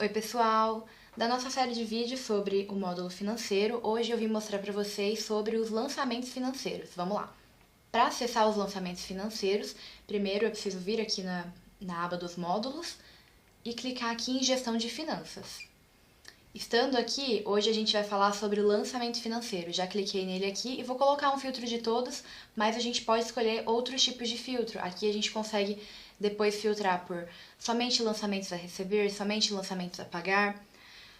Oi pessoal! Da nossa série de vídeos sobre o módulo financeiro, hoje eu vim mostrar para vocês sobre os lançamentos financeiros. Vamos lá! Para acessar os lançamentos financeiros, primeiro eu preciso vir aqui na aba dos módulos e clicar aqui em gestão de finanças. Estando aqui, hoje a gente vai falar sobre o lançamento financeiro. Já cliquei nele aqui e vou colocar um filtro de todos, mas a gente pode escolher outros tipos de filtro. Aqui a gente consegue depois filtrar por somente lançamentos a receber, somente lançamentos a pagar,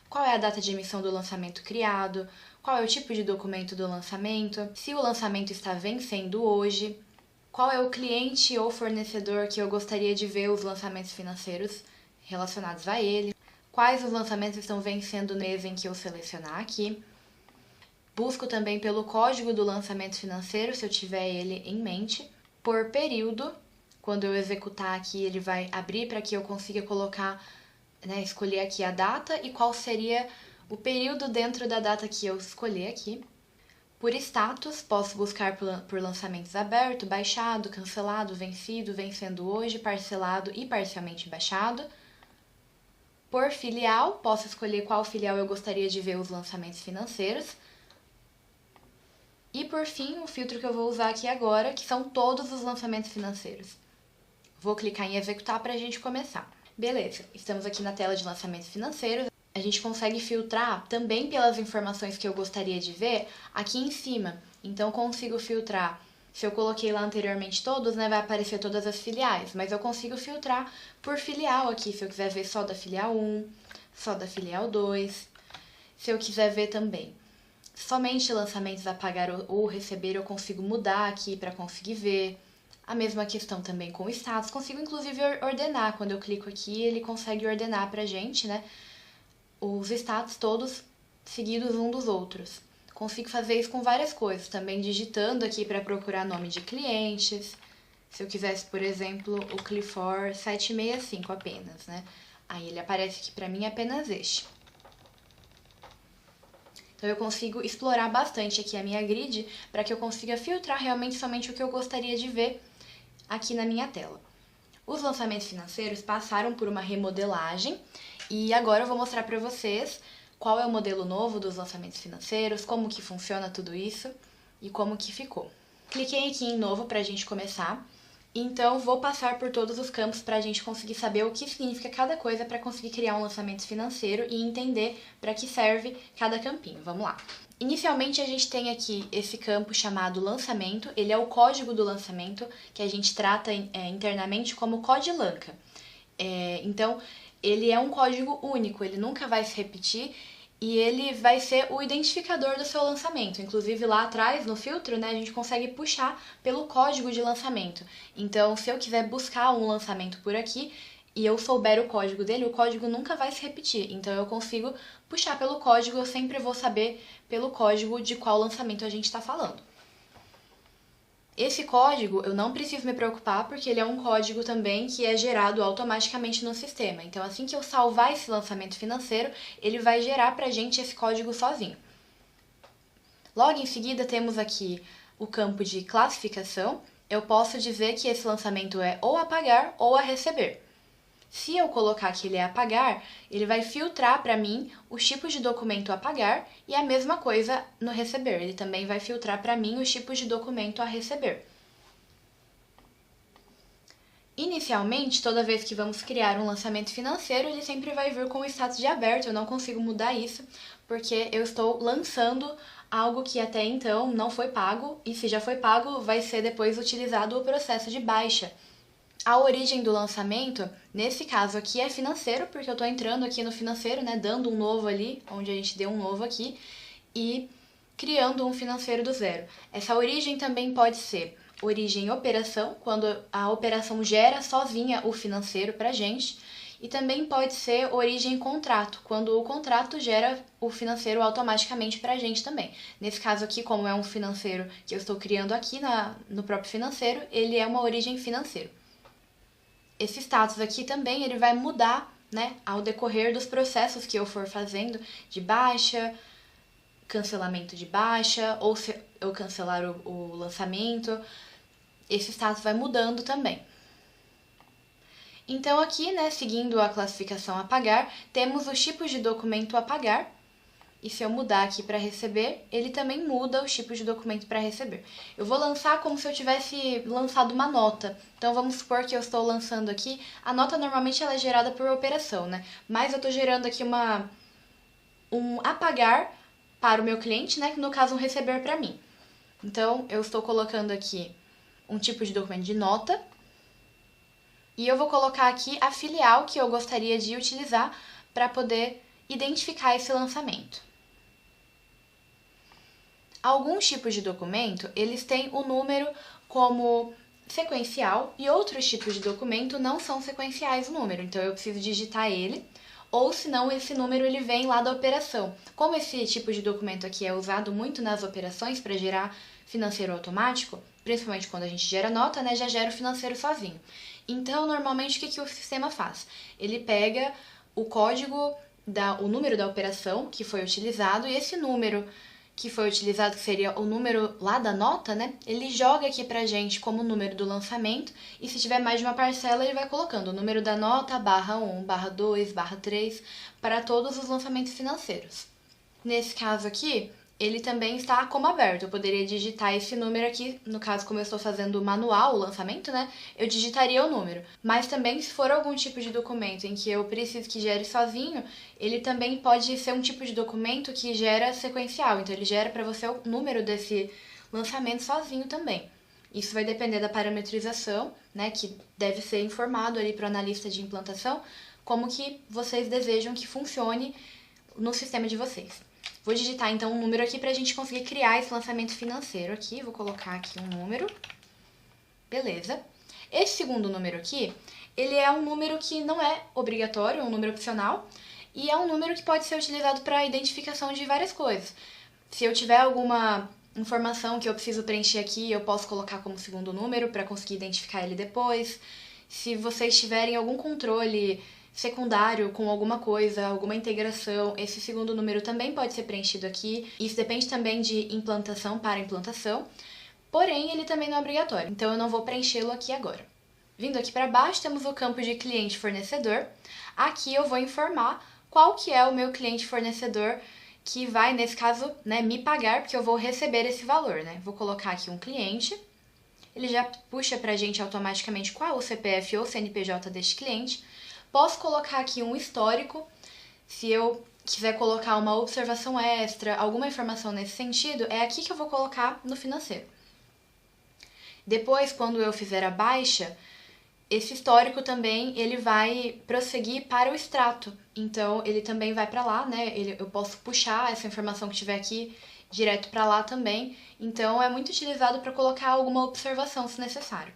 qual é a data de emissão do lançamento criado, qual é o tipo de documento do lançamento, se o lançamento está vencendo hoje, qual é o cliente ou fornecedor que eu gostaria de ver os lançamentos financeiros relacionados a ele, quais os lançamentos estão vencendo no mês em que eu selecionar aqui. Busco também pelo código do lançamento financeiro, se eu tiver ele em mente. Por período, quando eu executar aqui, ele vai abrir para que eu consiga colocar, escolher aqui a data e qual seria o período dentro da data que eu escolher aqui. Por status, posso buscar por lançamentos aberto, baixado, cancelado, vencido, vencendo hoje, parcelado e parcialmente baixado. Por filial, posso escolher qual filial eu gostaria de ver os lançamentos financeiros. E por fim, o filtro que eu vou usar aqui agora, que são todos os lançamentos financeiros. Vou clicar em executar para a gente começar. Beleza, estamos aqui na tela de lançamentos financeiros. A gente consegue filtrar também pelas informações que eu gostaria de ver aqui em cima. Então, consigo filtrar. Se eu coloquei lá anteriormente todos, vai aparecer todas as filiais, mas eu consigo filtrar por filial aqui, se eu quiser ver só da filial 1, só da filial 2. Se eu quiser ver também somente lançamentos a pagar ou receber, eu consigo mudar aqui para conseguir ver. A mesma questão também com o status, consigo inclusive ordenar, quando eu clico aqui ele consegue ordenar pra gente, os status todos seguidos um dos outros. Consigo fazer isso com várias coisas, também digitando aqui para procurar nome de clientes. Se eu quisesse, por exemplo, o Clifor 765 apenas, Aí ele aparece aqui para mim apenas este. Então eu consigo explorar bastante aqui a minha grid para que eu consiga filtrar realmente somente o que eu gostaria de ver aqui na minha tela. Os lançamentos financeiros passaram por uma remodelagem e agora eu vou mostrar para vocês qual é o modelo novo dos lançamentos financeiros, como que funciona tudo isso e como que ficou. Cliquei aqui em novo para a gente começar, então vou passar por todos os campos para a gente conseguir saber o que significa cada coisa para conseguir criar um lançamento financeiro e entender para que serve cada campinho. Vamos lá! Inicialmente a gente tem aqui esse campo chamado lançamento, ele é o código do lançamento que a gente trata internamente como CódiLanca. Então ele é um código único, ele nunca vai se repetir e ele vai ser o identificador do seu lançamento. Inclusive lá atrás no filtro a gente consegue puxar pelo código de lançamento. Então se eu quiser buscar um lançamento por aqui, e eu souber o código dele, o código nunca vai se repetir. Então eu consigo puxar pelo código, eu sempre vou saber pelo código de qual lançamento a gente está falando. Esse código eu não preciso me preocupar porque ele é um código também que é gerado automaticamente no sistema. Então assim que eu salvar esse lançamento financeiro, ele vai gerar pra gente esse código sozinho. Logo em seguida temos aqui o campo de classificação. Eu posso dizer que esse lançamento é ou a pagar ou a receber. Se eu colocar que ele é a pagar, ele vai filtrar para mim os tipos de documento a pagar e a mesma coisa no receber. Ele também vai filtrar para mim os tipos de documento a receber. Inicialmente, toda vez que vamos criar um lançamento financeiro, ele sempre vai vir com o status de aberto. Eu não consigo mudar isso, porque eu estou lançando algo que até então não foi pago, e se já foi pago, vai ser depois utilizado o processo de baixa. A origem do lançamento, nesse caso aqui, é financeiro, porque eu estou entrando aqui no financeiro, dando um novo ali, onde a gente deu um novo aqui, e criando um financeiro do zero. Essa origem também pode ser origem operação, quando a operação gera sozinha o financeiro para a gente, e também pode ser origem contrato, quando o contrato gera o financeiro automaticamente para a gente também. Nesse caso aqui, como é um financeiro que eu estou criando aqui no próprio financeiro, ele é uma origem financeiro. Esse status aqui também ele vai mudar ao decorrer dos processos que eu for fazendo de baixa, cancelamento de baixa, ou se eu cancelar o lançamento, esse status vai mudando também. Então aqui, né, seguindo a classificação a pagar, temos os tipos de documento a pagar. E se eu mudar aqui para receber, ele também muda os tipos de documento para receber. Eu vou lançar como se eu tivesse lançado uma nota. Então vamos supor que eu estou lançando aqui, a nota normalmente ela é gerada por operação, né? Mas eu estou gerando aqui um a pagar para o meu cliente, né? No caso um receber para mim. Então eu estou colocando aqui um tipo de documento de nota. E eu vou colocar aqui a filial que eu gostaria de utilizar para poder identificar esse lançamento. Alguns tipos de documento, eles têm o número como sequencial e outros tipos de documento não são sequenciais o número, então eu preciso digitar ele, ou senão esse número ele vem lá da operação. Como esse tipo de documento aqui é usado muito nas operações para gerar financeiro automático, principalmente quando a gente gera nota, né, já gera o financeiro sozinho. Então, normalmente, o que o sistema faz? Ele pega o código, o número da operação que foi utilizado, e esse número que foi utilizado, que seria o número lá da nota, né? Ele joga aqui pra gente como o número do lançamento, e se tiver mais de uma parcela, ele vai colocando o número da nota, /1, /2, /3, para todos os lançamentos financeiros. Nesse caso aqui, ele também está como aberto. Eu poderia digitar esse número aqui, no caso, como eu estou fazendo manual o lançamento, né? Eu digitaria o número. Mas também, se for algum tipo de documento em que eu preciso que gere sozinho, ele também pode ser um tipo de documento que gera sequencial. Então, ele gera para você o número desse lançamento sozinho também. Isso vai depender da parametrização, né? Que deve ser informado ali para o analista de implantação, como que vocês desejam que funcione no sistema de vocês. Vou digitar então um número aqui para a gente conseguir criar esse lançamento financeiro aqui. Vou colocar aqui um número. Beleza. Esse segundo número aqui, ele é um número que não é obrigatório, é um número opcional. E é um número que pode ser utilizado para identificação de várias coisas. Se eu tiver alguma informação que eu preciso preencher aqui, eu posso colocar como segundo número para conseguir identificar ele depois. Se vocês tiverem algum controle secundário com alguma coisa, alguma integração, esse segundo número também pode ser preenchido aqui. Isso depende também de implantação para implantação, porém ele também não é obrigatório, então eu não vou preenchê-lo aqui agora. Vindo aqui para baixo, temos o campo de cliente fornecedor. Aqui eu vou informar qual que é o meu cliente fornecedor que vai, nesse caso, né, me pagar, porque eu vou receber esse valor, né? Vou colocar aqui um cliente. Ele já puxa para a gente automaticamente qual o CPF ou CNPJ deste cliente. Posso colocar aqui um histórico, se eu quiser colocar uma observação extra, alguma informação nesse sentido, é aqui que eu vou colocar no financeiro. Depois, quando eu fizer a baixa, esse histórico também ele vai prosseguir para o extrato. Então, ele também vai para lá, né? Eu posso puxar essa informação que tiver aqui direto para lá também. Então, é muito utilizado para colocar alguma observação, se necessário.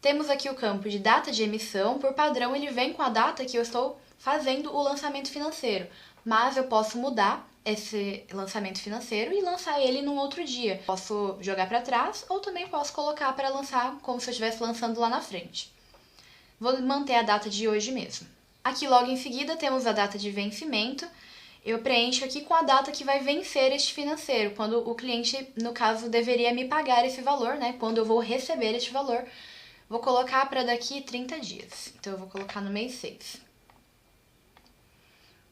Temos aqui o campo de data de emissão. Por padrão, ele vem com a data que eu estou fazendo o lançamento financeiro, mas eu posso mudar esse lançamento financeiro e lançar ele num outro dia. Posso jogar para trás ou também posso colocar para lançar como se eu estivesse lançando lá na frente. Vou manter a data de hoje mesmo. Aqui logo em seguida temos a data de vencimento. Eu preencho aqui com a data que vai vencer este financeiro, quando o cliente, no caso, deveria me pagar esse valor, né? Quando eu vou receber este valor. Vou colocar para daqui 30 dias. Então, eu vou colocar no mês 6.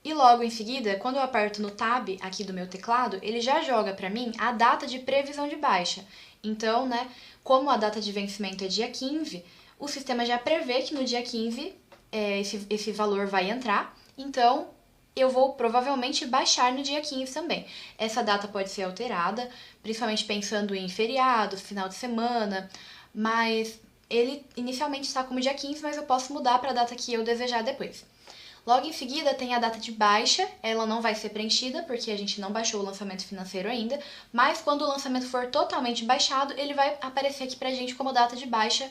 E logo em seguida, quando eu aperto no Tab aqui do meu teclado, ele já joga para mim a data de previsão de baixa. Então, né, como a data de vencimento é dia 15, o sistema já prevê que no dia 15 esse valor vai entrar. Então, eu vou provavelmente baixar no dia 15 também. Essa data pode ser alterada, principalmente pensando em feriados, final de semana, mas ele inicialmente está como dia 15, mas eu posso mudar para a data que eu desejar depois. Logo em seguida tem a data de baixa, ela não vai ser preenchida porque a gente não baixou o lançamento financeiro ainda, mas quando o lançamento for totalmente baixado, ele vai aparecer aqui pra gente como data de baixa,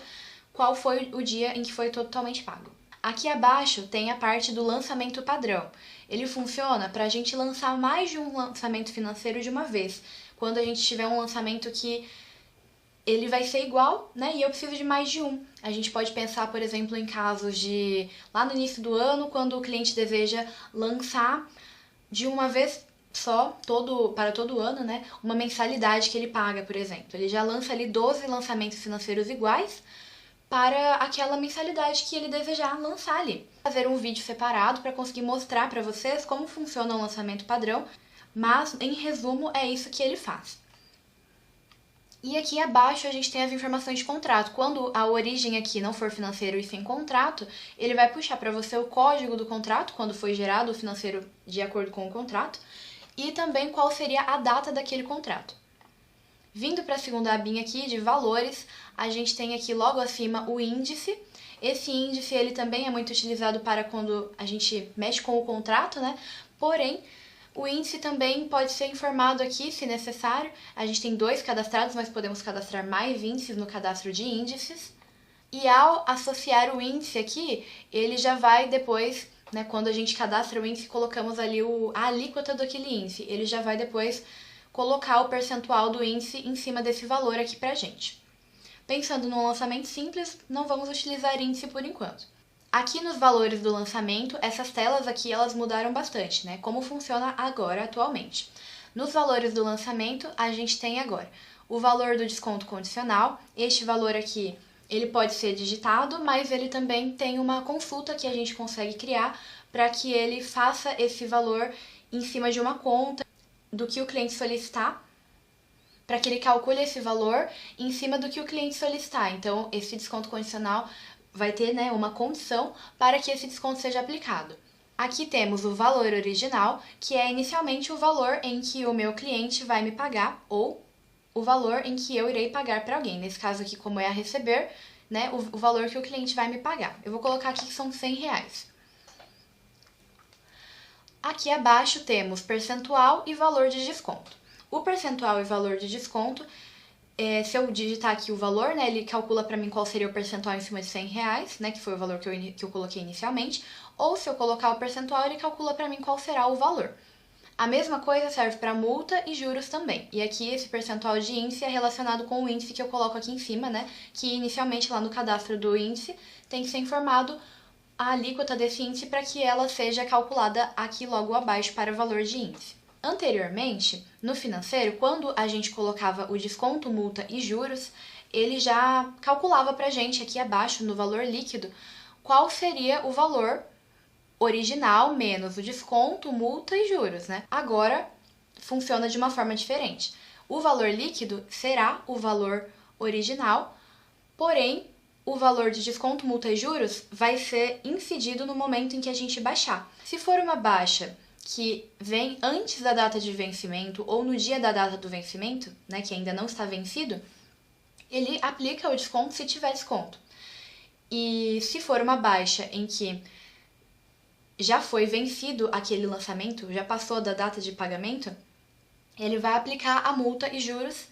qual foi o dia em que foi totalmente pago. Aqui abaixo tem a parte do lançamento padrão. Ele funciona para a gente lançar mais de um lançamento financeiro de uma vez. Quando a gente tiver um lançamento que ele vai ser igual, né? E eu preciso de mais de um. A gente pode pensar, por exemplo, em casos de lá no início do ano, quando o cliente deseja lançar de uma vez só, para todo o ano, né? Uma mensalidade que ele paga, por exemplo. Ele já lança ali 12 lançamentos financeiros iguais para aquela mensalidade que ele desejar lançar ali. Fazer um vídeo separado para conseguir mostrar para vocês como funciona o lançamento padrão, mas em resumo é isso que ele faz. E aqui abaixo a gente tem as informações de contrato. Quando a origem aqui não for financeiro e sem contrato, ele vai puxar para você o código do contrato, quando foi gerado o financeiro de acordo com o contrato, e também qual seria a data daquele contrato. Vindo para a segunda abinha aqui de valores, a gente tem aqui logo acima o índice. Esse índice ele também é muito utilizado para quando a gente mexe com o contrato, né? Porém, o índice também pode ser informado aqui, se necessário. A gente tem 2 cadastrados, mas podemos cadastrar mais índices no cadastro de índices. E ao associar o índice aqui, ele já vai depois, né, quando a gente cadastra o índice, colocamos ali a alíquota daquele índice. Ele já vai depois colocar o percentual do índice em cima desse valor aqui pra gente. Pensando num lançamento simples, não vamos utilizar índice por enquanto. Aqui nos valores do lançamento, essas telas aqui elas mudaram bastante, né? Como funciona agora atualmente. Nos valores do lançamento, a gente tem agora o valor do desconto condicional. Este valor aqui, ele pode ser digitado, mas ele também tem uma consulta que a gente consegue criar para que ele faça esse valor em cima de uma conta do que o cliente solicitar, para que ele calcule esse valor em cima do que o cliente solicitar. Então, esse desconto condicional vai ter, né, uma condição para que esse desconto seja aplicado. Aqui temos o valor original, que é inicialmente o valor em que o meu cliente vai me pagar, ou o valor em que eu irei pagar para alguém. Nesse caso aqui, como é a receber, né, o valor que o cliente vai me pagar. Eu vou colocar aqui que são R$100. Aqui abaixo temos percentual e valor de desconto. O percentual e valor de desconto, se eu digitar aqui o valor, né, ele calcula para mim qual seria o percentual em cima de R$100, né, que foi o valor que eu coloquei inicialmente, ou se eu colocar o percentual, ele calcula para mim qual será o valor. A mesma coisa serve para multa e juros também. E aqui esse percentual de índice é relacionado com o índice que eu coloco aqui em cima, né, que inicialmente lá no cadastro do índice tem que ser informado a alíquota desse índice para que ela seja calculada aqui logo abaixo para o valor de índice. Anteriormente, no financeiro, quando a gente colocava o desconto, multa e juros, ele já calculava para a gente aqui abaixo, no valor líquido, qual seria o valor original menos o desconto, multa e juros, né? Agora, funciona de uma forma diferente. O valor líquido será o valor original, porém, o valor de desconto, multa e juros vai ser incidido no momento em que a gente baixar. Se for uma baixa que vem antes da data de vencimento ou no dia da data do vencimento, né, que ainda não está vencido, ele aplica o desconto se tiver desconto. E se for uma baixa em que já foi vencido aquele lançamento, já passou da data de pagamento, ele vai aplicar a multa e juros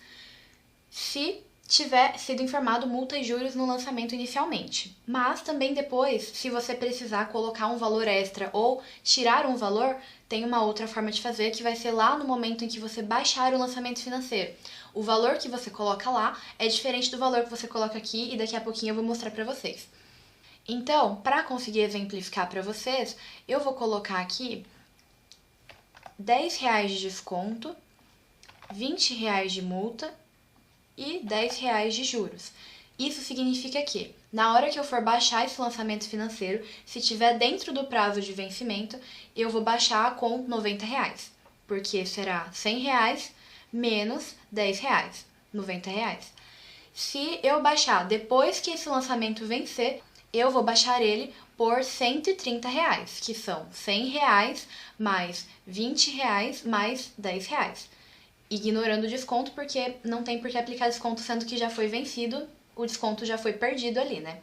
se tiver sido informado multa e juros no lançamento inicialmente. Mas também depois, se você precisar colocar um valor extra ou tirar um valor, tem uma outra forma de fazer que vai ser lá no momento em que você baixar o lançamento financeiro. O valor que você coloca lá é diferente do valor que você coloca aqui e daqui a pouquinho eu vou mostrar para vocês. Então, para conseguir exemplificar para vocês, eu vou colocar aqui R$10 de desconto, R$20 de multa e R$10 de juros. Isso significa que, na hora que eu for baixar esse lançamento financeiro, se estiver dentro do prazo de vencimento, eu vou baixar com R$90, porque será R$100 menos R$10, R$90. Se eu baixar depois que esse lançamento vencer, eu vou baixar ele por R$130, que são R$100 mais R$20 mais R$10. Ignorando o desconto, porque não tem por que aplicar desconto, sendo que já foi vencido, o desconto já foi perdido ali, né?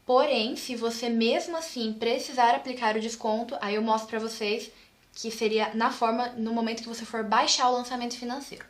Porém, se você mesmo assim precisar aplicar o desconto, aí eu mostro pra vocês que seria no momento que você for baixar o lançamento financeiro.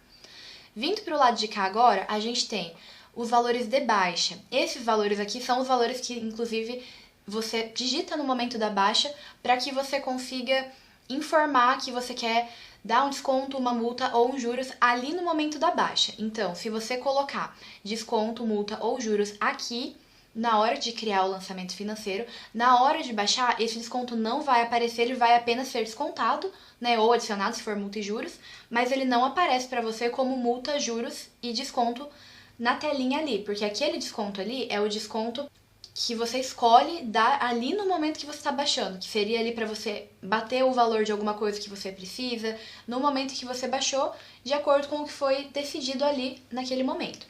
Vindo pro lado de cá agora, a gente tem os valores de baixa. Esses valores aqui são os valores que, inclusive, você digita no momento da baixa para que você consiga informar que você quer dar um desconto, uma multa ou um juros ali no momento da baixa. Então, se você colocar desconto, multa ou juros aqui, na hora de criar o lançamento financeiro, na hora de baixar, esse desconto não vai aparecer, ele vai apenas ser descontado, né, ou adicionado se for multa e juros, mas ele não aparece para você como multa, juros e desconto na telinha ali, porque aquele desconto ali é o desconto que você escolhe dar ali no momento que você está baixando, que seria ali para você bater o valor de alguma coisa que você precisa, no momento que você baixou, de acordo com o que foi decidido ali naquele momento.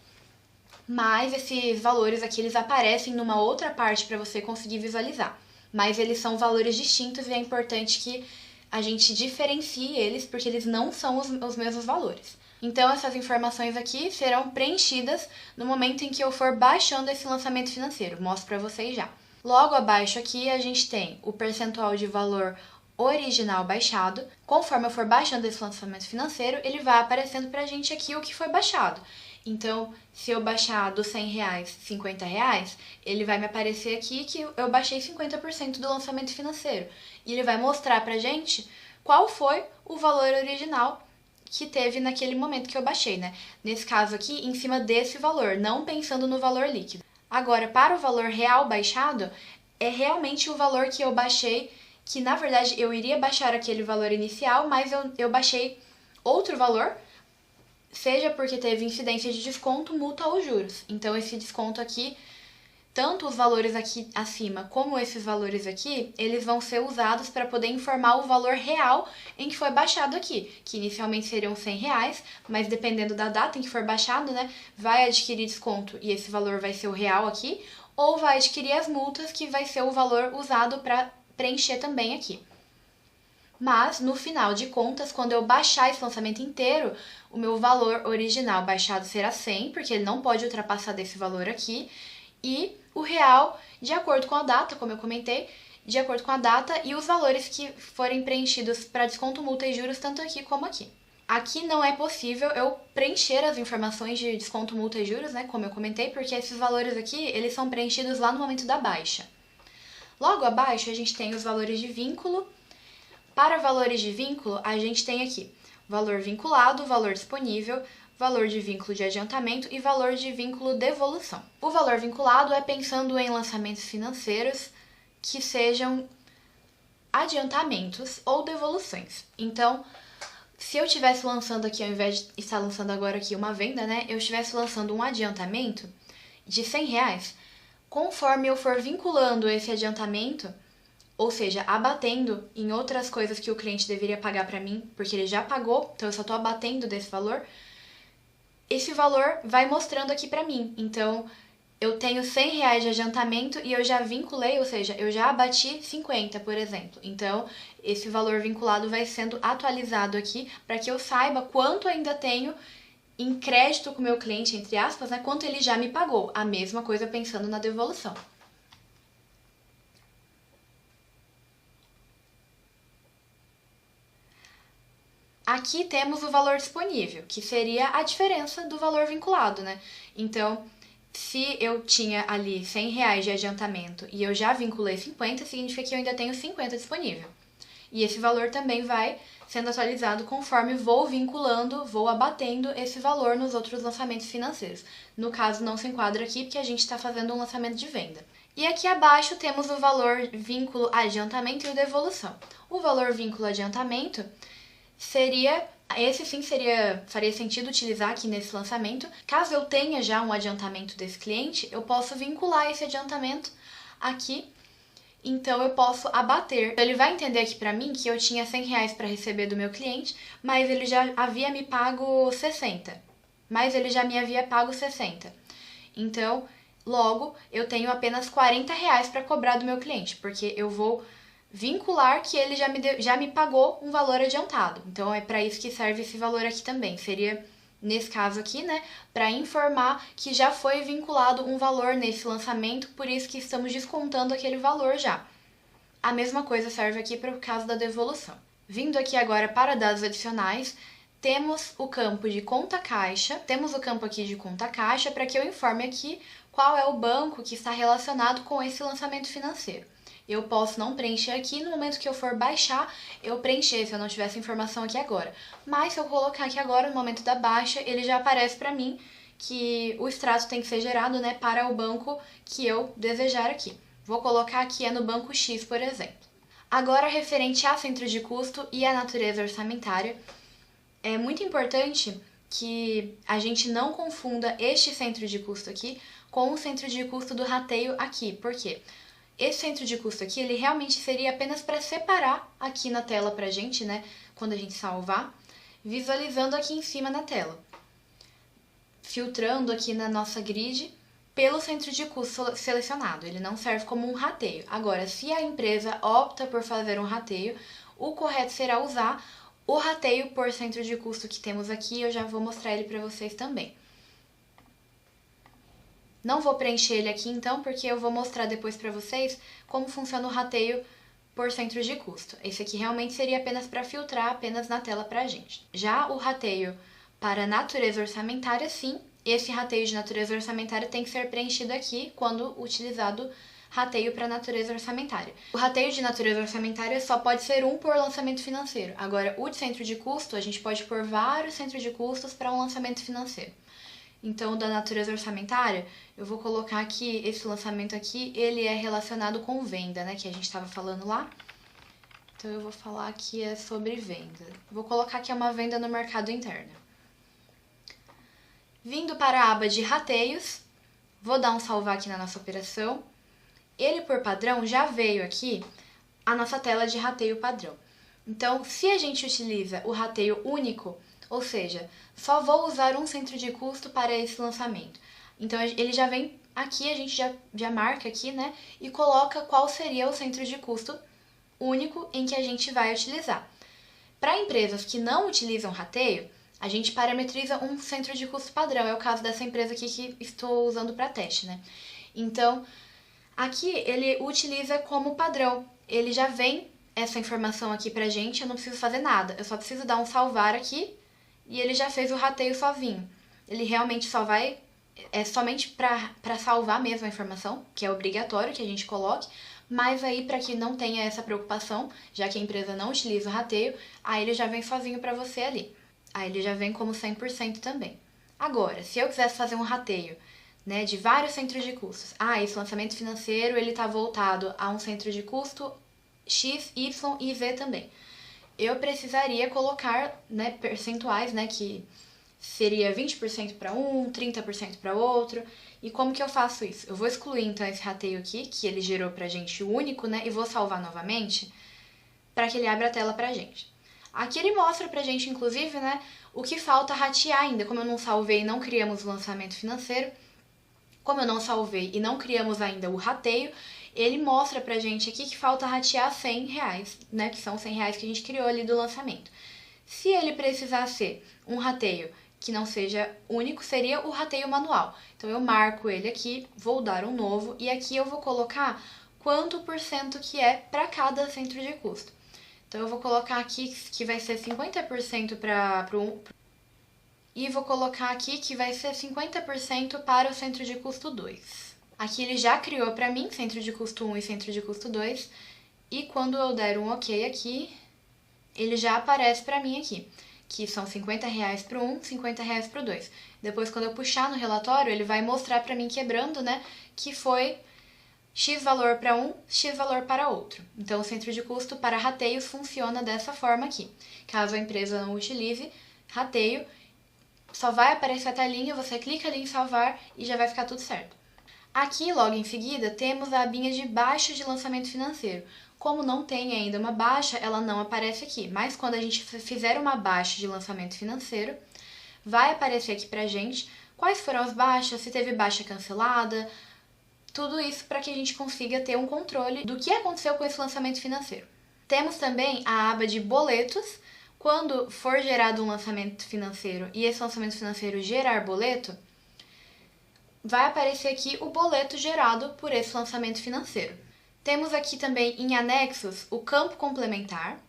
Mas esses valores aqui, eles aparecem numa outra parte para você conseguir visualizar. Mas eles são valores distintos e é importante que a gente diferencie eles, porque eles não são os mesmos valores. Então, essas informações aqui serão preenchidas no momento em que eu for baixando esse lançamento financeiro. Mostro para vocês já. Logo abaixo aqui, a gente tem o percentual de valor original baixado. Conforme eu for baixando esse lançamento financeiro, ele vai aparecendo pra gente aqui o que foi baixado. Então, se eu baixar dos R$100, R$50, ele vai me aparecer aqui que eu baixei 50% do lançamento financeiro. E ele vai mostrar pra gente qual foi o valor original que teve naquele momento que eu baixei, né? Nesse caso aqui, em cima desse valor, não pensando no valor líquido. Agora, para o valor real baixado, é realmente o valor que eu baixei, que na verdade eu iria baixar aquele valor inicial, mas eu baixei outro valor, seja porque teve incidência de desconto, multa ou juros. Então, esse desconto aqui, tanto os valores aqui acima como esses valores aqui, eles vão ser usados para poder informar o valor real em que foi baixado aqui, que inicialmente seriam R$100, mas dependendo da data em que for baixado, né, vai adquirir desconto e esse valor vai ser o real aqui, ou vai adquirir as multas, que vai ser o valor usado para preencher também aqui. Mas, no final de contas, quando eu baixar esse lançamento inteiro, o meu valor original baixado será 100, porque ele não pode ultrapassar desse valor aqui, e o real, de acordo com a data, como eu comentei, de acordo com a data e os valores que forem preenchidos para desconto, multa e juros, tanto aqui como aqui. Aqui não é possível eu preencher as informações de desconto, multa e juros, né, como eu comentei, porque esses valores aqui, eles são preenchidos lá no momento da baixa. Logo abaixo, a gente tem os valores de vínculo. Para valores de vínculo, a gente tem aqui valor vinculado, valor disponível, valor de vínculo de adiantamento e valor de vínculo devolução. O valor vinculado é pensando em lançamentos financeiros que sejam adiantamentos ou devoluções. Então, se eu estivesse lançando aqui, ao invés de estar lançando agora aqui uma venda, né, eu estivesse lançando um adiantamento de R$100, conforme eu for vinculando esse adiantamento, ou seja, abatendo em outras coisas que o cliente deveria pagar para mim, porque ele já pagou, então eu só estou abatendo desse valor, esse valor vai mostrando aqui para mim. Então, eu tenho R$100 de adiantamento e eu já vinculei, ou seja, eu já abati 50, por exemplo. Então, esse valor vinculado vai sendo atualizado aqui para que eu saiba quanto ainda tenho em crédito com o meu cliente, entre aspas, né, quanto ele já me pagou. A mesma coisa pensando na devolução. Aqui temos o valor disponível, que seria a diferença do valor vinculado, né? Então, se eu tinha ali R$100 de adiantamento e eu já vinculei 50, significa que eu ainda tenho 50 disponível. E esse valor também vai sendo atualizado conforme vou vinculando, vou abatendo esse valor nos outros lançamentos financeiros. No caso, não se enquadra aqui porque a gente está fazendo um lançamento de venda. E aqui abaixo temos o valor vínculo adiantamento e o devolução. O valor vínculo adiantamento faria sentido utilizar aqui nesse lançamento. Caso eu tenha já um adiantamento desse cliente, eu posso vincular esse adiantamento aqui, então eu posso abater. Ele vai entender aqui para mim que eu tinha R$100 para receber do meu cliente, mas ele já havia me pago 60. Então, logo, eu tenho apenas R$40 para cobrar do meu cliente, porque eu vou vincular que ele já me pagou um valor adiantado. Então, é para isso que serve esse valor aqui também. Seria, nesse caso aqui, né, para informar que já foi vinculado um valor nesse lançamento, por isso que estamos descontando aquele valor já. A mesma coisa serve aqui para o caso da devolução. Vindo aqui agora para dados adicionais, temos o campo de conta caixa, temos o campo aqui de conta caixa para que eu informe aqui qual é o banco que está relacionado com esse lançamento financeiro. Eu posso não preencher aqui, no momento que eu for baixar, eu preencher, se eu não tivesse informação aqui agora. Mas se eu colocar aqui agora, no momento da baixa, ele já aparece para mim que o extrato tem que ser gerado, né, para o banco que eu desejar aqui. Vou colocar aqui no banco X, por exemplo. Agora, referente a centro de custo e a natureza orçamentária, é muito importante que a gente não confunda este centro de custo aqui com o centro de custo do rateio aqui. Por quê? Esse centro de custo aqui, ele realmente seria apenas para separar aqui na tela pra gente, né? Quando a gente salvar, visualizando aqui em cima na tela. Filtrando aqui na nossa grid pelo centro de custo selecionado. Ele não serve como um rateio. Agora, se a empresa opta por fazer um rateio, o correto será usar o rateio por centro de custo que temos aqui. Eu já vou mostrar ele para vocês também. Não vou preencher ele aqui então, porque eu vou mostrar depois para vocês como funciona o rateio por centro de custo. Esse aqui realmente seria apenas para filtrar apenas na tela para a gente. Já o rateio para natureza orçamentária, sim, esse rateio de natureza orçamentária tem que ser preenchido aqui quando utilizado rateio para natureza orçamentária. O rateio de natureza orçamentária só pode ser um por lançamento financeiro. Agora, o de centro de custo, a gente pode pôr vários centros de custos para um lançamento financeiro. Então, da natureza orçamentária, eu vou colocar aqui, esse lançamento aqui, ele é relacionado com venda, né, que a gente estava falando lá. Então, eu vou falar que é sobre venda. Vou colocar que é uma venda no mercado interno. Vindo para a aba de rateios, vou dar um salvar aqui na nossa operação. Ele, por padrão, já veio aqui a nossa tela de rateio padrão. Então, se a gente utiliza o rateio único, ou seja, só vou usar um centro de custo para esse lançamento. Então, ele já vem aqui, a gente já marca aqui, né? E coloca qual seria o centro de custo único em que a gente vai utilizar. Para empresas que não utilizam rateio, a gente parametriza um centro de custo padrão. É o caso dessa empresa aqui que estou usando para teste, né? Então, aqui ele utiliza como padrão. Ele já vem essa informação aqui pra gente, eu não preciso fazer nada. Eu só preciso dar um salvar aqui e ele já fez o rateio sozinho. Ele realmente só vai... É somente para salvar mesmo a informação, que é obrigatório que a gente coloque, mas aí para que não tenha essa preocupação, já que a empresa não utiliza o rateio, aí ele já vem sozinho para você ali. Aí ele já vem como 100% também. Agora, se eu quisesse fazer um rateio, né, de vários centros de custos, esse lançamento financeiro ele está voltado a um centro de custo X, Y e Z também. Eu precisaria colocar, né, percentuais, né, que seria 20% para um, 30% para outro. E como que eu faço isso? Eu vou excluir então esse rateio aqui, que ele gerou pra gente o único, né, e vou salvar novamente para que ele abra a tela pra gente. Aqui ele mostra pra gente, inclusive, né, o que falta ratear ainda. Como eu não salvei e não criamos o lançamento financeiro, como eu não salvei e não criamos ainda o rateio, ele mostra pra gente aqui que falta ratear R$100, né, que são R$100 que a gente criou ali do lançamento. Se ele precisar ser um rateio que não seja único, seria o rateio manual. Então eu marco ele aqui, vou dar um novo e aqui eu vou colocar quanto por cento que é para cada centro de custo. Então, eu vou colocar aqui que vai ser 50% para e vou colocar aqui que vai ser 50% para o centro de custo 2. Aqui ele já criou para mim centro de custo 1 e centro de custo 2. E quando eu der um OK aqui, ele já aparece para mim aqui, que são R$50 para um, R$50 para o 2. Depois, quando eu puxar no relatório, ele vai mostrar para mim quebrando, né, que foi X valor para um, X valor para outro. Então, o centro de custo para rateios funciona dessa forma aqui. Caso a empresa não utilize rateio, só vai aparecer a telinha, você clica ali em salvar e já vai ficar tudo certo. Aqui, logo em seguida, temos a abinha de baixa de lançamento financeiro. Como não tem ainda uma baixa, ela não aparece aqui. Mas quando a gente fizer uma baixa de lançamento financeiro, vai aparecer aqui pra gente quais foram as baixas, se teve baixa cancelada, tudo isso para que a gente consiga ter um controle do que aconteceu com esse lançamento financeiro. Temos também a aba de boletos. Quando for gerado um lançamento financeiro e esse lançamento financeiro gerar boleto, vai aparecer aqui o boleto gerado por esse lançamento financeiro. Temos aqui também em anexos o campo complementar.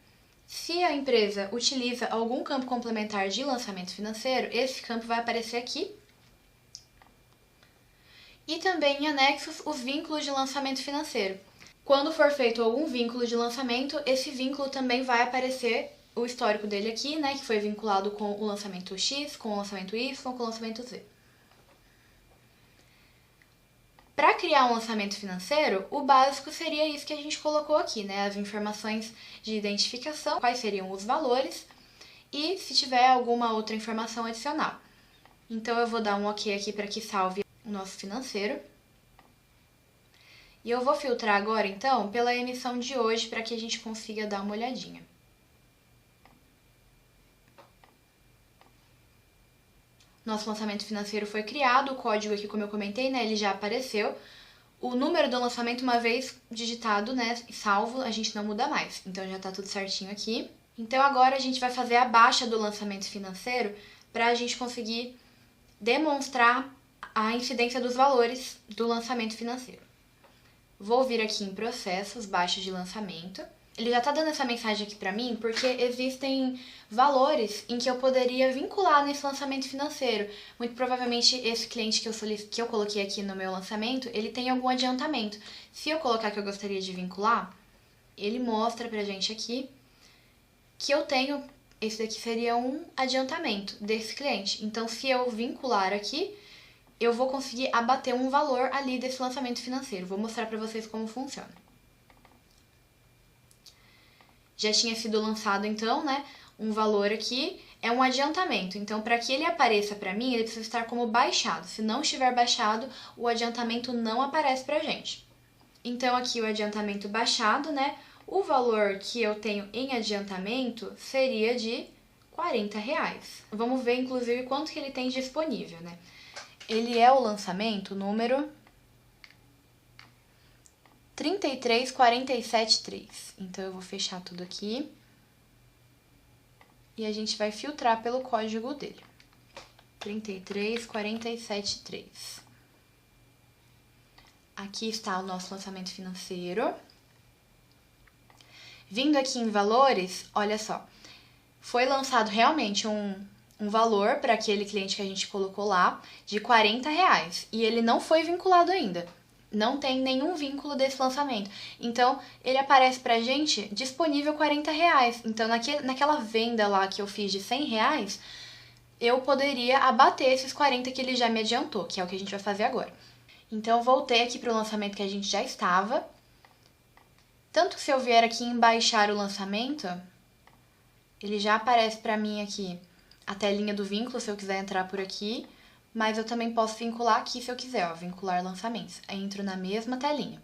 Se a empresa utiliza algum campo complementar de lançamento financeiro, esse campo vai aparecer aqui. E também em anexos os vínculos de lançamento financeiro. Quando for feito algum vínculo de lançamento, esse vínculo também vai aparecer o histórico dele aqui, né, que foi vinculado com o lançamento X, com o lançamento Y, com o lançamento Z. Para criar um lançamento financeiro, o básico seria isso que a gente colocou aqui, né, as informações de identificação, quais seriam os valores, e se tiver alguma outra informação adicional. Então eu vou dar um OK aqui para que salve o nosso financeiro. E eu vou filtrar agora, então, pela emissão de hoje para que a gente consiga dar uma olhadinha. Nosso lançamento financeiro foi criado, o código aqui, como eu comentei, né, ele já apareceu. O número do lançamento, uma vez digitado, né, e salvo, a gente não muda mais. Então já tá tudo certinho aqui. Então agora a gente vai fazer a baixa do lançamento financeiro para a gente conseguir demonstrar a incidência dos valores do lançamento financeiro. Vou vir aqui em processos, baixa de lançamento. Ele já está dando essa mensagem aqui para mim porque existem valores em que eu poderia vincular nesse lançamento financeiro. Muito provavelmente esse cliente que eu coloquei aqui no meu lançamento, ele tem algum adiantamento. Se eu colocar que eu gostaria de vincular, ele mostra pra gente aqui que eu tenho, esse daqui seria um adiantamento desse cliente. Então, se eu vincular aqui, eu vou conseguir abater um valor ali desse lançamento financeiro. Vou mostrar para vocês como funciona. Já tinha sido lançado, então, né, um valor aqui, é um adiantamento. Então, para que ele apareça para mim, ele precisa estar como baixado. Se não estiver baixado, o adiantamento não aparece pra gente. Então, aqui o adiantamento baixado, né, o valor que eu tenho em adiantamento seria de R$40. Vamos ver, inclusive, quanto que ele tem disponível, né? Ele é o lançamento número 33473. Então, eu vou fechar tudo aqui. E a gente vai filtrar pelo código dele. 33473. Aqui está o nosso lançamento financeiro. Vindo aqui em valores, olha só. Foi lançado realmente um valor para aquele cliente que a gente colocou lá de R$40. E ele não foi vinculado ainda. Não tem nenhum vínculo desse lançamento. Então, ele aparece pra gente disponível R$40. Então, naquela venda lá que eu fiz de R$100, eu poderia abater esses 40 que ele já me adiantou, que é o que a gente vai fazer agora. Então, voltei aqui pro lançamento que a gente já estava. Tanto que se eu vier aqui em baixar o lançamento, ele já aparece pra mim aqui a telinha do vínculo, se eu quiser entrar por aqui. Mas eu também posso vincular aqui se eu quiser, ó, vincular lançamentos. Aí entro na mesma telinha.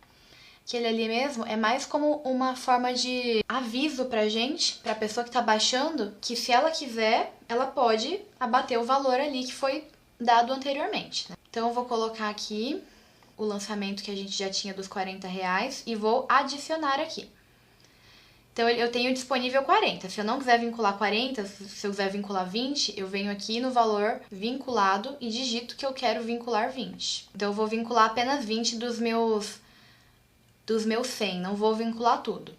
Aquele ali mesmo é mais como uma forma de aviso pra gente, pra pessoa que tá baixando, que se ela quiser, ela pode abater o valor ali que foi dado anteriormente, né? Então eu vou colocar aqui o lançamento que a gente já tinha dos R$40 e vou adicionar aqui. Então, eu tenho disponível 40. Se eu não quiser vincular 40, se eu quiser vincular 20, eu venho aqui no valor vinculado e digito que eu quero vincular 20. Então, eu vou vincular apenas 20 dos meus 100, não vou vincular tudo.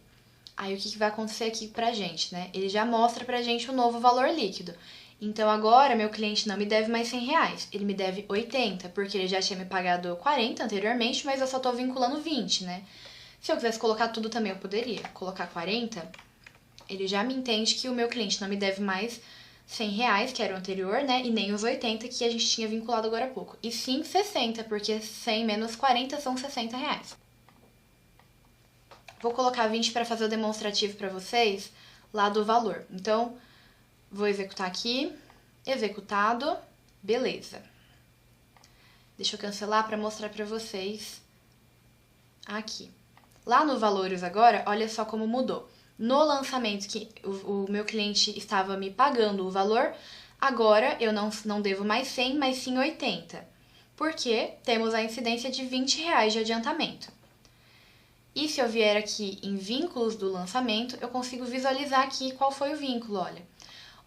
Aí, o que vai acontecer aqui pra gente, né? Ele já mostra pra gente o novo valor líquido. Então, agora, meu cliente não me deve mais R$100, ele me deve 80, porque ele já tinha me pagado 40 anteriormente, mas eu só tô vinculando 20, né? Se eu quisesse colocar tudo também, eu poderia colocar 40. Ele já me entende que o meu cliente não me deve mais R$100, que era o anterior, né? E nem os 80 que a gente tinha vinculado agora há pouco. E sim 60, porque 100 menos 40 são R$60. Vou colocar 20 para fazer o demonstrativo para vocês lá do valor. Então, vou executar aqui. Executado. Beleza. Deixa eu cancelar para mostrar para vocês aqui. Lá no valores agora, olha só como mudou. No lançamento que o meu cliente estava me pagando o valor, agora eu não devo mais 100, mas sim 80. Porque temos a incidência de R$20 de adiantamento. E se eu vier aqui em vínculos do lançamento, eu consigo visualizar aqui qual foi o vínculo, olha.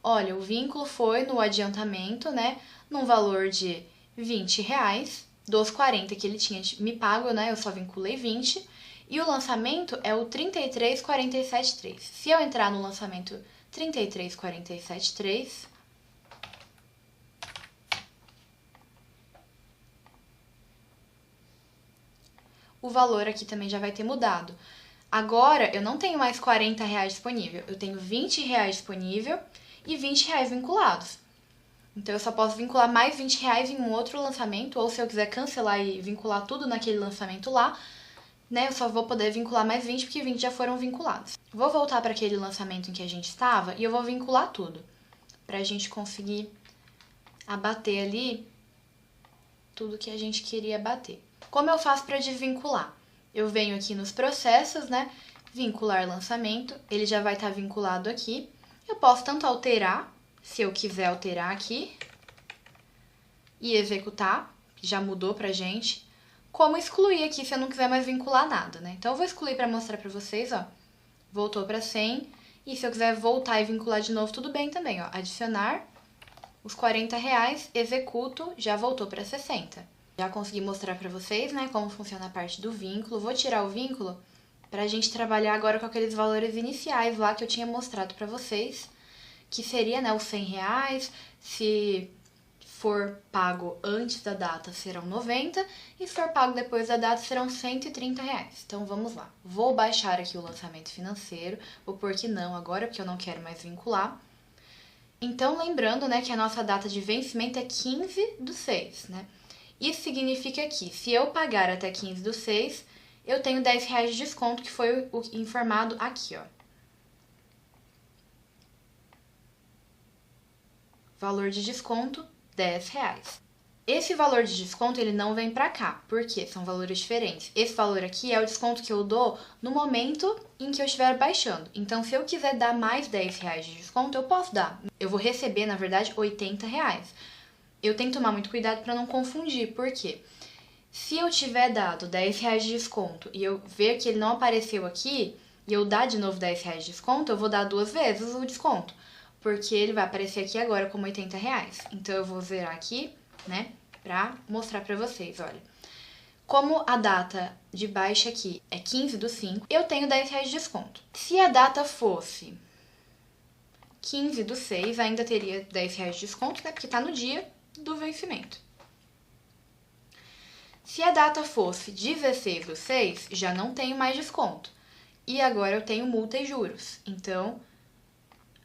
Olha, o vínculo foi no adiantamento, né, num valor de R$20, dos 40 que ele tinha me pago, né, eu só vinculei 20. E o lançamento é o 33473. Se eu entrar no lançamento 33473, o valor aqui também já vai ter mudado. Agora, eu não tenho mais R$40 disponível, eu tenho R$20 disponível e R$20 vinculados. Então, eu só posso vincular mais R$20 em um outro lançamento, ou se eu quiser cancelar e vincular tudo naquele lançamento lá, né, eu só vou poder vincular mais 20, porque 20 já foram vinculados. Vou voltar para aquele lançamento em que a gente estava e eu vou vincular tudo. pra gente conseguir abater ali tudo que a gente queria abater. Como eu faço para desvincular? Eu venho aqui nos processos, né? Vincular lançamento, ele já vai estar vinculado aqui. Eu posso tanto alterar, se eu quiser alterar aqui, e executar, já mudou pra gente, como excluir aqui se eu não quiser mais vincular nada, né? Então eu vou excluir para mostrar para vocês, ó. Voltou para 100, e se eu quiser voltar e vincular de novo, tudo bem também, ó. Adicionar os R$40, executo, já voltou para 60. Já consegui mostrar para vocês, né, como funciona a parte do vínculo. Vou tirar o vínculo para a gente trabalhar agora com aqueles valores iniciais lá que eu tinha mostrado para vocês, que seria, né, os R$100, se for pago antes da data serão 90 e se for pago depois da data serão R$130. Então vamos lá. Vou baixar aqui o lançamento financeiro, vou pôr que não agora, porque eu não quero mais vincular. Então, lembrando, né, que a nossa data de vencimento é 15/6, né? Isso significa que, se eu pagar até 15/6, eu tenho R$10 de desconto, que foi o informado aqui, ó. Valor de desconto, R$10. Esse valor de desconto, ele não vem pra cá, porque são valores diferentes. Esse valor aqui é o desconto que eu dou no momento em que eu estiver baixando. Então, se eu quiser dar mais R$10 de desconto, eu posso dar. Eu vou receber, na verdade, R$80. Eu tenho que tomar muito cuidado para não confundir, porque se eu tiver dado R$10 de desconto e eu ver que ele não apareceu aqui, e eu dar de novo R$10 de desconto, eu vou dar 2 vezes o desconto, porque ele vai aparecer aqui agora como R$80. Então, eu vou zerar aqui, né, pra mostrar pra vocês, olha. Como a data de baixa aqui é 15/5, eu tenho R$10 de desconto. Se a data fosse 15/6, ainda teria R$10 de desconto, né, porque tá no dia do vencimento. Se a data fosse 16/6, já não tenho mais desconto. E agora eu tenho multa e juros. Então,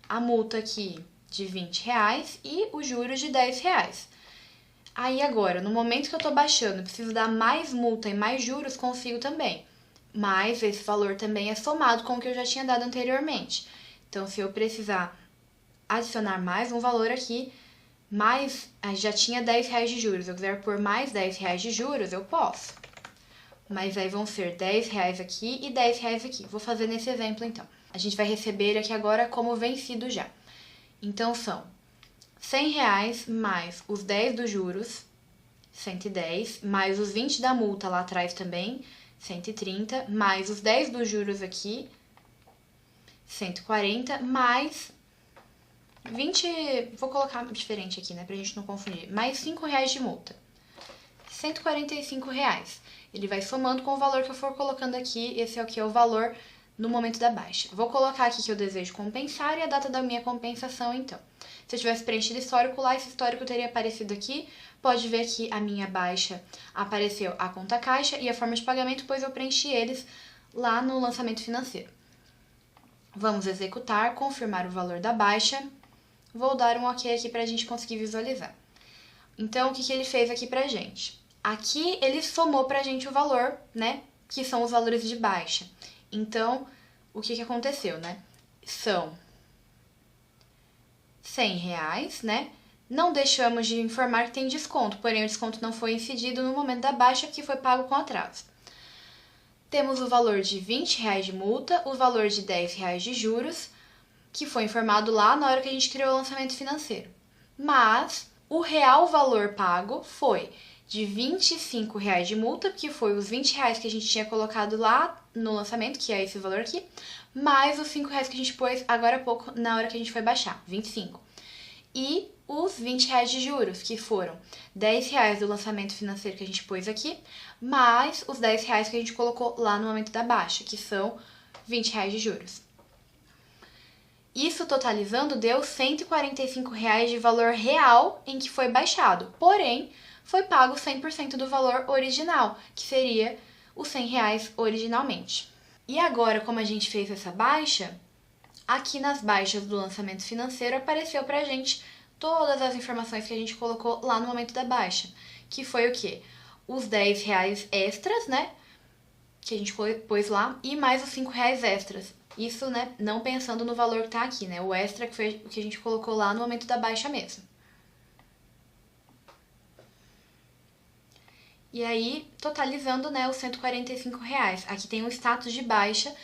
a multa aqui de R$20 e os juros de R$10. Aí agora, no momento que eu tô baixando, eu preciso dar mais multa e mais juros, consigo também. Mas esse valor também é somado com o que eu já tinha dado anteriormente. Então, se eu precisar adicionar mais um valor aqui, já tinha R$10 de juros, eu quiser pôr mais R$10 de juros, eu posso. Mas aí vão ser R$10 aqui e R$10 aqui. Vou fazer nesse exemplo, então. A gente vai receber ele aqui agora como vencido já. Então, são R$100 mais os 10 dos juros, 110, mais os 20 da multa lá atrás também, 130, mais os 10 dos juros aqui, 140, mais 20, vou colocar diferente aqui, né, pra gente não confundir, mais R$5 de multa, R$145. Ele vai somando com o valor que eu for colocando aqui, esse é o que é o valor no momento da baixa. Vou colocar aqui que eu desejo compensar e a data da minha compensação, então. Se eu tivesse preenchido histórico lá, esse histórico teria aparecido aqui. Pode ver que a minha baixa apareceu a conta caixa e a forma de pagamento, pois eu preenchi eles lá no lançamento financeiro. Vamos executar, confirmar o valor da baixa. Vou dar um OK aqui para a gente conseguir visualizar. Então, o que ele fez aqui pra gente? Aqui ele somou pra gente o valor, né, que são os valores de baixa. Então, o que aconteceu, né? São R$100, né? Não deixamos de informar que tem desconto, porém o desconto não foi incidido no momento da baixa, que foi pago com atraso. Temos o valor de R$20 de multa, o valor de R$10 de juros, que foi informado lá na hora que a gente criou o lançamento financeiro. Mas o real valor pago foi de R$25 de multa, que foi os R$20 que a gente tinha colocado lá no lançamento, que é esse valor aqui, mais os R$5 que a gente pôs agora há pouco, na hora que a gente foi baixar, 25. E os R$20 de juros, que foram R$10 do lançamento financeiro que a gente pôs aqui, mais os R$10 que a gente colocou lá no momento da baixa, que são R$20 de juros. Isso totalizando deu R$145 de valor real em que foi baixado, porém foi pago 100% do valor original, que seria os R$100 originalmente. E agora, como a gente fez essa baixa, aqui nas baixas do lançamento financeiro apareceu pra gente todas as informações que a gente colocou lá no momento da baixa, que foi o quê? Os R$10 extras, né, que a gente pôs lá, e mais os R$5 extras. Isso, né, não pensando no valor que tá aqui, né? O extra que foi o que a gente colocou lá no momento da baixa mesmo. E aí, totalizando, né, os R$ 145. Aqui tem o status de baixa.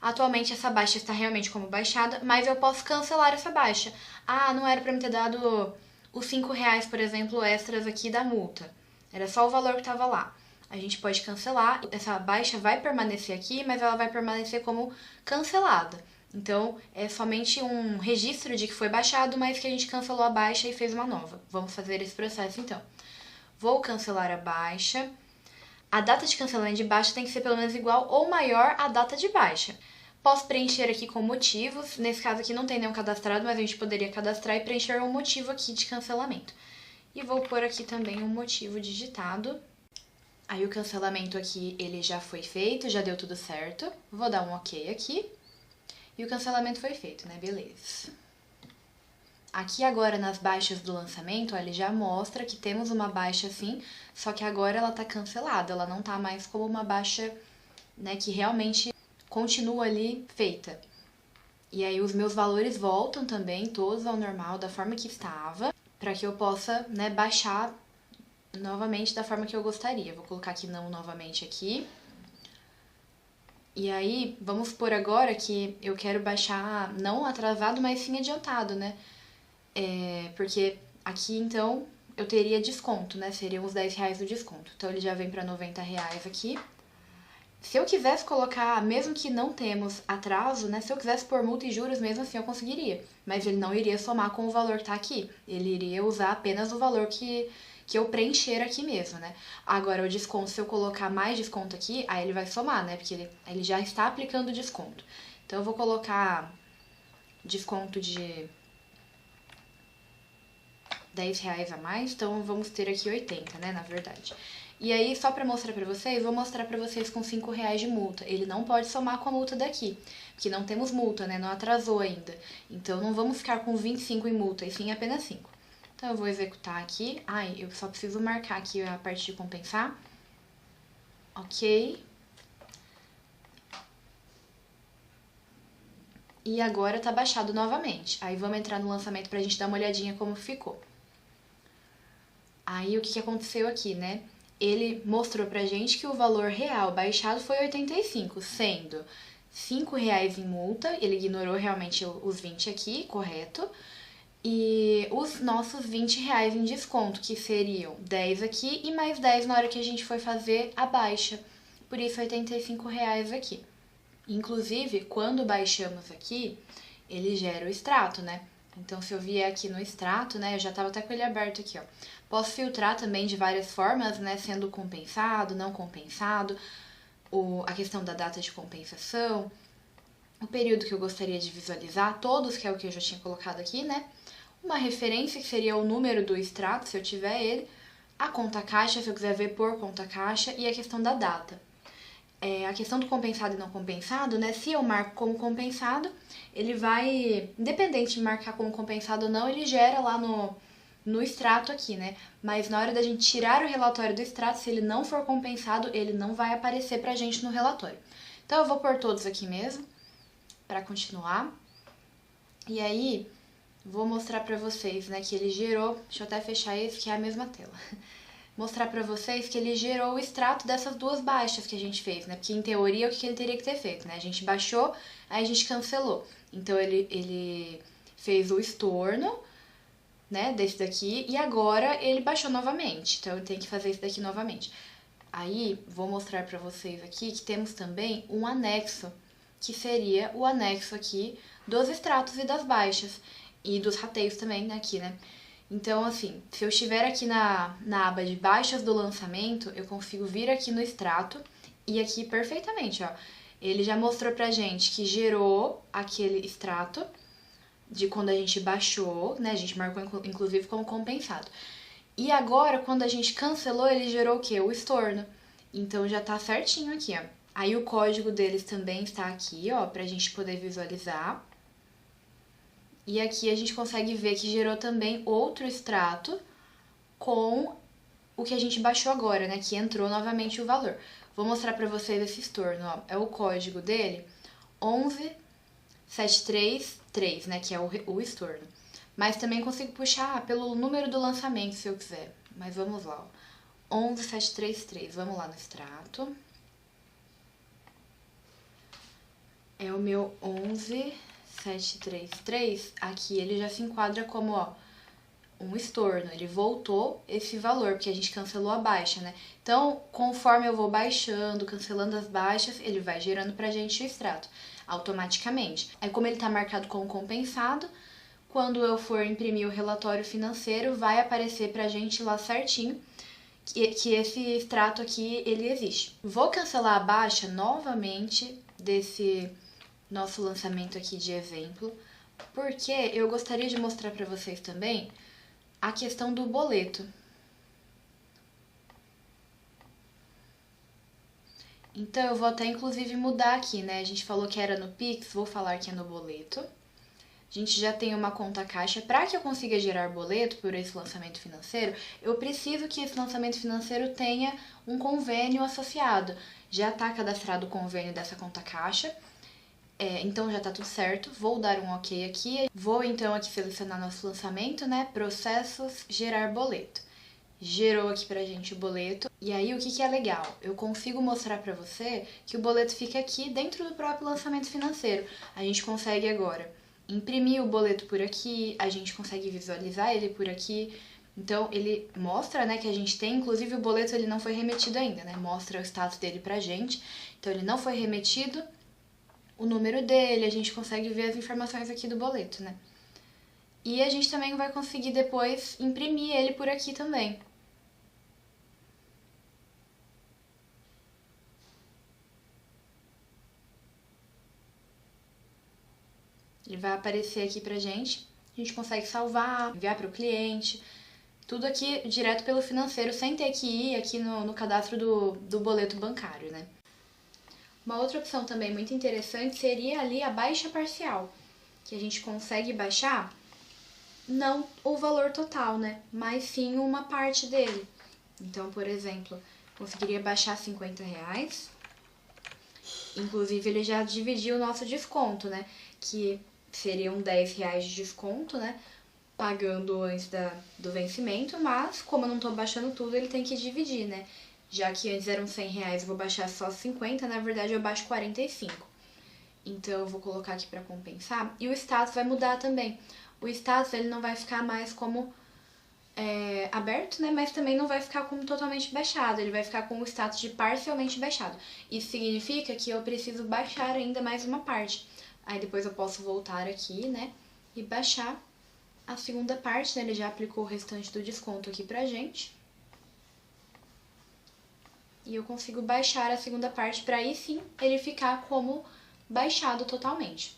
Atualmente essa baixa está realmente como baixada, mas eu posso cancelar essa baixa. Ah, não era pra me ter dado os R$ 5, por exemplo, extras aqui da multa. Era só o valor que estava lá. A gente pode cancelar, essa baixa vai permanecer aqui, mas ela vai permanecer como cancelada. Então, é somente um registro de que foi baixado, mas que a gente cancelou a baixa e fez uma nova. Vamos fazer esse processo então. Vou cancelar a baixa. A data de cancelamento de baixa tem que ser pelo menos igual ou maior à data de baixa. Posso preencher aqui com motivos. Nesse caso aqui não tem nenhum cadastrado, mas a gente poderia cadastrar e preencher um motivo aqui de cancelamento. E vou pôr aqui também um motivo digitado. Aí o cancelamento aqui, ele já foi feito, já deu tudo certo. Vou dar um ok aqui. E o cancelamento foi feito, né? Beleza. Aqui agora nas baixas do lançamento, ó, ele já mostra que temos uma baixa sim, só que agora ela tá cancelada, ela não tá mais como uma baixa, né, que realmente continua ali feita. E aí os meus valores voltam também, todos ao normal, da forma que estava, para que eu possa, né, baixar novamente da forma que eu gostaria. Vou colocar aqui não novamente aqui. E aí, vamos supor agora que eu quero baixar não atrasado, mas sim adiantado, né? Porque aqui, então, eu teria desconto, né? Seriam os R$ 10 do desconto. Então, ele já vem para R$ 90 aqui. Se eu quisesse colocar, mesmo que não temos atraso, né? Se eu quisesse pôr multa e juros, mesmo assim eu conseguiria. Mas ele não iria somar com o valor que tá aqui. Ele iria usar apenas o valor que eu preencher aqui mesmo, né? Agora, o desconto, se eu colocar mais desconto aqui, aí ele vai somar, né? Porque ele já está aplicando desconto. Então, eu vou colocar desconto de R$ 10 a mais, então vamos ter aqui 80, né, na verdade. E aí, só pra mostrar pra vocês, vou mostrar pra vocês com R$ 5 de multa. Ele não pode somar com a multa daqui, porque não temos multa, né, não atrasou ainda. Então, não vamos ficar com 25 em multa, e sim apenas 5. Então, eu vou executar aqui. Ai, eu só preciso marcar aqui a parte de compensar. Ok. E agora tá baixado novamente. Aí, vamos entrar no lançamento pra gente dar uma olhadinha como ficou. Aí, o que aconteceu aqui, né? Ele mostrou pra gente que o valor real baixado foi 85, sendo R$ 5 em multa, ele ignorou realmente os 20 aqui, correto? E os nossos R$ 20 em desconto, que seriam 10 aqui e mais 10 na hora que a gente foi fazer a baixa. Por isso, R$ 85 aqui. Inclusive, quando baixamos aqui, ele gera o extrato, né? Então, se eu vier aqui no extrato, né, eu já tava até com ele aberto aqui, ó. Posso filtrar também de várias formas, né, sendo compensado, não compensado, a questão da data de compensação, o período que eu gostaria de visualizar, todos, que é o que eu já tinha colocado aqui, né? Uma referência, que seria o número do extrato, se eu tiver ele, a conta caixa, se eu quiser ver por conta caixa, e a questão da data. A questão do compensado e não compensado, né? Se eu marco como compensado, ele vai, independente de marcar como compensado ou não, ele gera lá no extrato aqui, né? Mas na hora da gente tirar o relatório do extrato, se ele não for compensado, ele não vai aparecer pra gente no relatório. Então, eu vou pôr todos aqui mesmo, pra continuar. E aí, vou mostrar pra vocês, né, que ele gerou... Deixa eu até fechar esse, que é a mesma tela. Mostrar pra vocês que ele gerou o extrato dessas duas baixas que a gente fez, né? Porque, em teoria, o que ele teria que ter feito, né? A gente baixou, aí a gente cancelou. Então, ele fez o estorno, né, desse daqui, e agora ele baixou novamente. Então, ele tem que fazer isso daqui novamente. Aí, vou mostrar pra vocês aqui que temos também um anexo, que seria o anexo aqui dos extratos e das baixas. E dos rateios também, aqui, né? Então, assim, se eu estiver aqui na aba de baixas do lançamento, eu consigo vir aqui no extrato e aqui perfeitamente, ó. Ele já mostrou pra gente que gerou aquele extrato de quando a gente baixou, né? A gente marcou, inclusive, como compensado. E agora, quando a gente cancelou, ele gerou o quê? O estorno. Então, já tá certinho aqui, ó. Aí, o código deles também está aqui, ó, pra gente poder visualizar. E aqui a gente consegue ver que gerou também outro extrato com o que a gente baixou agora, né? Que entrou novamente o valor. Vou mostrar pra vocês esse estorno, ó. É o código dele, 733, né, que é o estorno. Mas também consigo puxar pelo número do lançamento, se eu quiser. Mas vamos lá, ó. 11733, vamos lá no extrato. É o meu 11733, aqui ele já se enquadra como, ó, um estorno, ele voltou esse valor, porque a gente cancelou a baixa, né? Então, conforme eu vou baixando, cancelando as baixas, ele vai gerando pra gente o extrato, automaticamente. Aí, como ele tá marcado como compensado, quando eu for imprimir o relatório financeiro, vai aparecer pra gente lá certinho que esse extrato aqui, ele existe. Vou cancelar a baixa novamente desse nosso lançamento aqui de exemplo, porque eu gostaria de mostrar pra vocês também a questão do boleto. Então, eu vou até inclusive mudar aqui, né? A gente falou que era no Pix, vou falar que é no boleto. A gente já tem uma conta caixa. Para que eu consiga gerar boleto por esse lançamento financeiro, eu preciso que esse lançamento financeiro tenha um convênio associado. Já está cadastrado o convênio dessa conta caixa. Então já tá tudo certo, vou dar um ok aqui, vou então aqui selecionar nosso lançamento, né, processos, gerar boleto. Gerou aqui pra gente o boleto, e aí o que é legal? Eu consigo mostrar pra você que o boleto fica aqui dentro do próprio lançamento financeiro. A gente consegue agora imprimir o boleto por aqui, a gente consegue visualizar ele por aqui. Então ele mostra, né, que a gente tem, inclusive o boleto ele não foi remetido ainda, né, mostra o status dele pra gente. Então ele não foi remetido, o número dele, a gente consegue ver as informações aqui do boleto, né? E a gente também vai conseguir depois imprimir ele por aqui também. Ele vai aparecer aqui pra gente, a gente consegue salvar, enviar para o cliente, tudo aqui direto pelo financeiro, sem ter que ir aqui no cadastro do boleto bancário, né? Uma outra opção também muito interessante seria ali a baixa parcial, que a gente consegue baixar não o valor total, né? Mas sim uma parte dele. Então, por exemplo, conseguiria baixar R$50. Inclusive, ele já dividiu o nosso desconto, né? Que seriam R$10 de desconto, né? Pagando antes do vencimento, mas como eu não tô baixando tudo, ele tem que dividir, né? Já que antes eram R$100, eu vou baixar só 50, na verdade eu baixo 45. Então eu vou colocar aqui para compensar. E o status vai mudar também. O status ele não vai ficar mais como aberto, né? Mas também não vai ficar como totalmente baixado. Ele vai ficar com o status de parcialmente baixado. Isso significa que eu preciso baixar ainda mais uma parte. Aí depois eu posso voltar aqui, né? E baixar a segunda parte, né? Ele já aplicou o restante do desconto aqui pra gente. E eu consigo baixar a segunda parte para aí sim ele ficar como baixado totalmente.